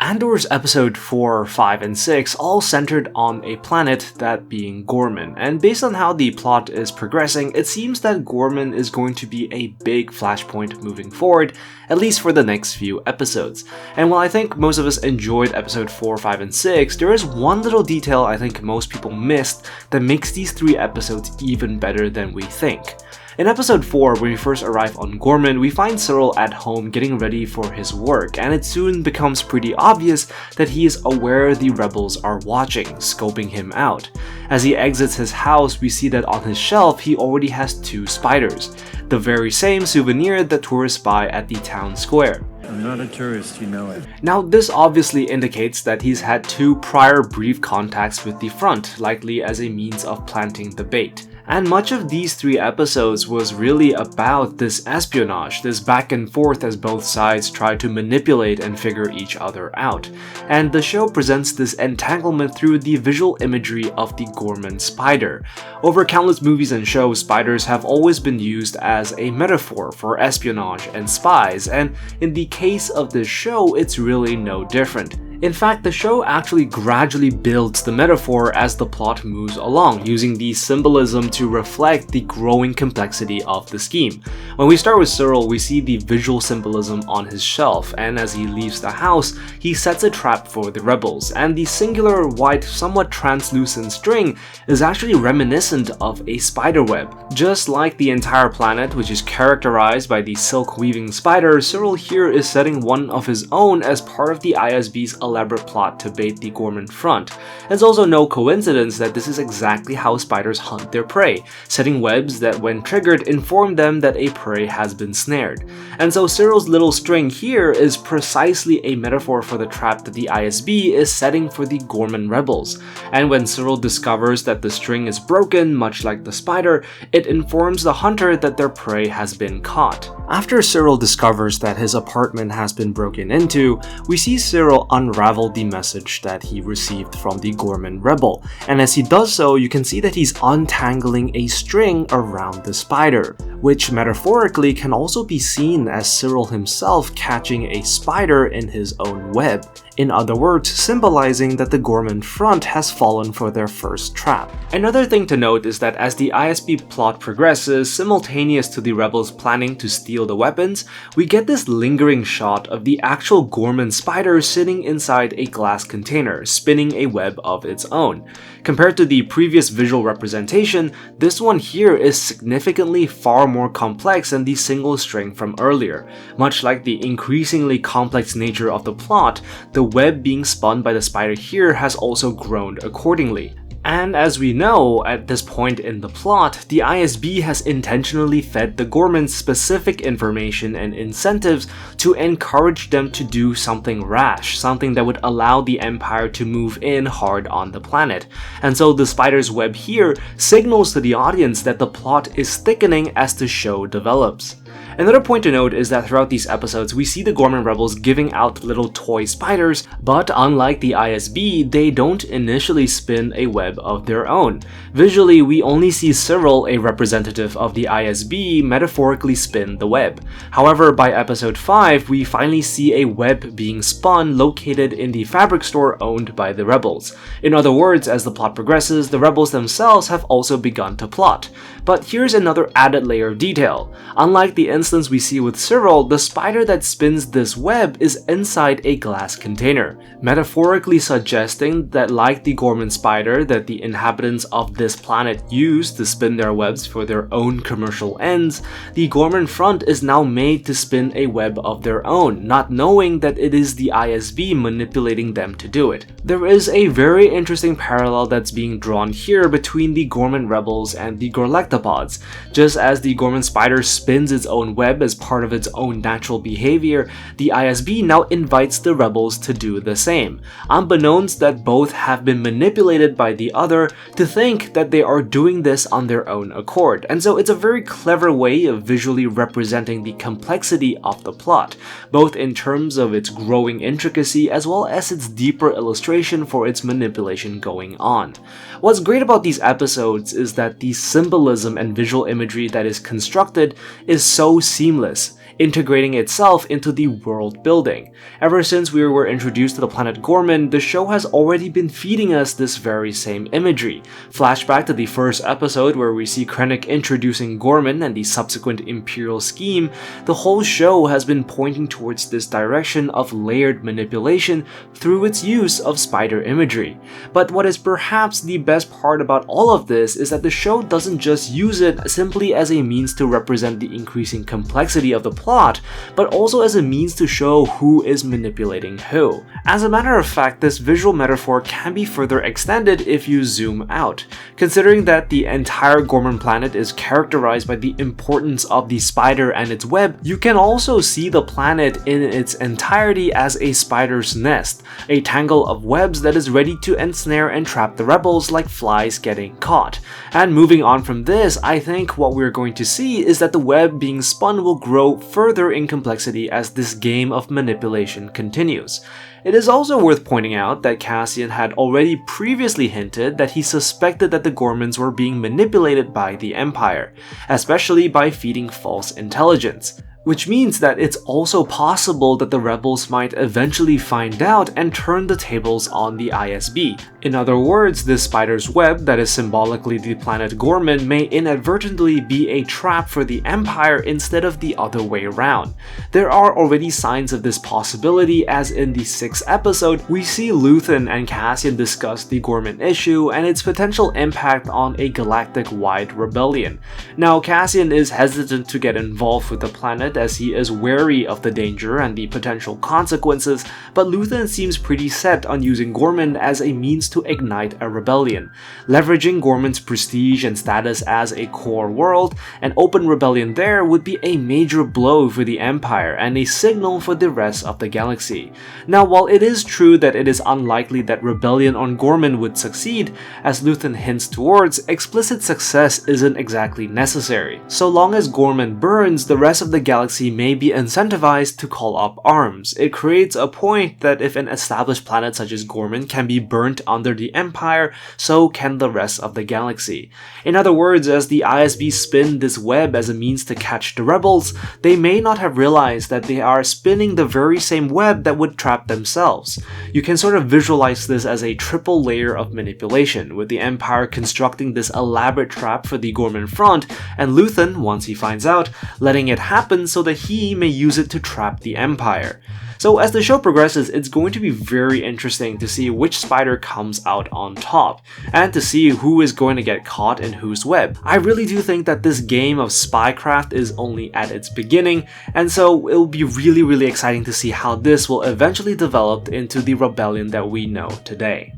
Andor's episode 4, 5, and 6 all centered on a planet, that being Ghorman, and based on how the plot is progressing, it seems that Ghorman is going to be a big flashpoint moving forward, at least for the next few episodes. And while I think most of us enjoyed episode 4, 5, and 6, there is one little detail I think most people missed that makes these 3 episodes even better than we think. In episode 4, when we first arrive on Ghorman, we find Syril at home getting ready for his work, and it soon becomes pretty obvious that he is aware the rebels are watching, scoping him out. As he exits his house, we see that on his shelf he already has 2 spiders, the very same souvenir that tourists buy at the town square. I'm not a tourist, you know it. Now, this obviously indicates that he's had 2 prior brief contacts with the front, likely as a means of planting the bait. And much of these 3 episodes was really about this espionage, this back and forth as both sides try to manipulate and figure each other out. And the show presents this entanglement through the visual imagery of the Ghorman spider. Over countless movies and shows, spiders have always been used as a metaphor for espionage and spies, and in the case of this show, it's really no different. In fact, the show actually gradually builds the metaphor as the plot moves along, using the symbolism to reflect the growing complexity of the scheme. When we start with Syril, we see the visual symbolism on his shelf, and as he leaves the house, he sets a trap for the rebels, and the singular white, somewhat translucent string is actually reminiscent of a spider web. Just like the entire planet, which is characterized by the silk-weaving spider, Syril here is setting one of his own as part of the ISB's elaborate plot to bait the Ghorman front. It's also no coincidence that this is exactly how spiders hunt their prey, setting webs that when triggered inform them that a prey has been snared. And so Syril's little string here is precisely a metaphor for the trap that the ISB is setting for the Ghorman rebels. And when Syril discovers that the string is broken, much like the spider, it informs the hunter that their prey has been caught. After Syril discovers that his apartment has been broken into, we see Syril unravel the message that he received from the Ghorman rebel, and as he does so, you can see that he's untangling a string around the spider, which metaphorically can also be seen as Syril himself catching a spider in his own web. In other words, symbolizing that the Ghorman front has fallen for their first trap. Another thing to note is that as the ISB plot progresses, simultaneous to the rebels planning to steal the weapons, we get this lingering shot of the actual Ghorman spider sitting inside a glass container, spinning a web of its own. Compared to the previous visual representation, this one here is significantly far more complex than the single string from earlier. Much like the increasingly complex nature of the plot, the web being spun by the spider here has also grown accordingly. And as we know, at this point in the plot, the ISB has intentionally fed the Ghorman specific information and incentives to encourage them to do something rash, something that would allow the Empire to move in hard on the planet. And so the spider's web here signals to the audience that the plot is thickening as the show develops. Another point to note is that throughout these episodes, we see the Ghorman rebels giving out little toy spiders, but unlike the ISB, they don't initially spin a web of their own. Visually, we only see Syril, a representative of the ISB, metaphorically spin the web. However, by episode 5, we finally see a web being spun located in the fabric store owned by the rebels. In other words, as the plot progresses, the rebels themselves have also begun to plot. But here's another added layer of detail. Unlike the instance we see with Syril, the spider that spins this web is inside a glass container, metaphorically suggesting that like the Ghorman spider that the inhabitants of this planet use to spin their webs for their own commercial ends, the Ghorman front is now made to spin a web of their own, not knowing that it is the ISB manipulating them to do it. There is a very interesting parallel that's being drawn here between the Ghorman rebels and the Gorlectopods. Just as the Ghorman spider spins its own web as part of its own natural behavior, the ISB now invites the rebels to do the same, unbeknownst that both have been manipulated by the other to think that they are doing this on their own accord. And so it's a very clever way of visually representing the complexity of the plot, both in terms of its growing intricacy as well as its deeper illustration for its manipulation going on. What's great about these episodes is that the symbolism and visual imagery that is constructed is so seamless. integrating itself into the world building. Ever since we were introduced to the planet Ghorman, the show has already been feeding us this very same imagery. Flashback to the first episode where we see Krennic introducing Ghorman and the subsequent Imperial scheme, the whole show has been pointing towards this direction of layered manipulation through its use of spider imagery. But what is perhaps the best part about all of this is that the show doesn't just use it simply as a means to represent the increasing complexity of the plot, but also as a means to show who is manipulating who. As a matter of fact, this visual metaphor can be further extended if you zoom out. Considering that the entire Ghorman planet is characterized by the importance of the spider and its web, you can also see the planet in its entirety as a spider's nest, a tangle of webs that is ready to ensnare and trap the rebels like flies getting caught. And moving on from this, I think what we're going to see is that the web being spun will grow further in complexity as this game of manipulation continues. It is also worth pointing out that Cassian had already previously hinted that he suspected that the Ghormans were being manipulated by the Empire, especially by feeding false intelligence. Which means that it's also possible that the rebels might eventually find out and turn the tables on the ISB. In other words, this spider's web that is symbolically the planet Ghorman may inadvertently be a trap for the Empire instead of the other way around. There are already signs of this possibility, as in the 6th episode, we see Luthen and Cassian discuss the Ghorman issue and its potential impact on a galactic-wide rebellion. Now, Cassian is hesitant to get involved with the planet as he is wary of the danger and the potential consequences, but Luthen seems pretty set on using Ghorman as a means to ignite a rebellion. Leveraging Ghorman's prestige and status as a core world, an open rebellion there would be a major blow for the Empire and a signal for the rest of the galaxy. Now, while it is true that it is unlikely that rebellion on Ghorman would succeed, as Luthen hints towards, explicit success isn't exactly necessary. So long as Ghorman burns, the rest of the galaxy may be incentivized to call up arms. It creates a point that if an established planet such as Ghorman can be burnt under the Empire, so can the rest of the galaxy. In other words, as the ISB spin this web as a means to catch the rebels, they may not have realized that they are spinning the very same web that would trap themselves. You can sort of visualize this as a triple layer of manipulation, with the Empire constructing this elaborate trap for the Ghorman front, and Luthen, once he finds out, letting it happen so that he may use it to trap the Empire. So as the show progresses, it's going to be very interesting to see which spider comes out on top, and to see who is going to get caught in whose web. I really do think that this game of spycraft is only at its beginning, and so it'll be really exciting to see how this will eventually develop into the rebellion that we know today.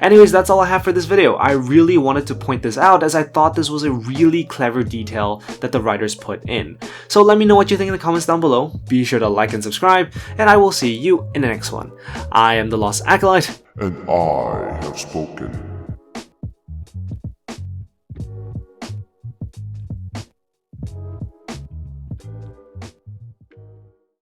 Anyways, that's all I have for this video. I really wanted to point this out as I thought this was a really clever detail that the writers put in. So let me know what you think in the comments down below. Be sure to like and subscribe, and I will see you in the next one. I am the Lost Acolyte. And I have spoken.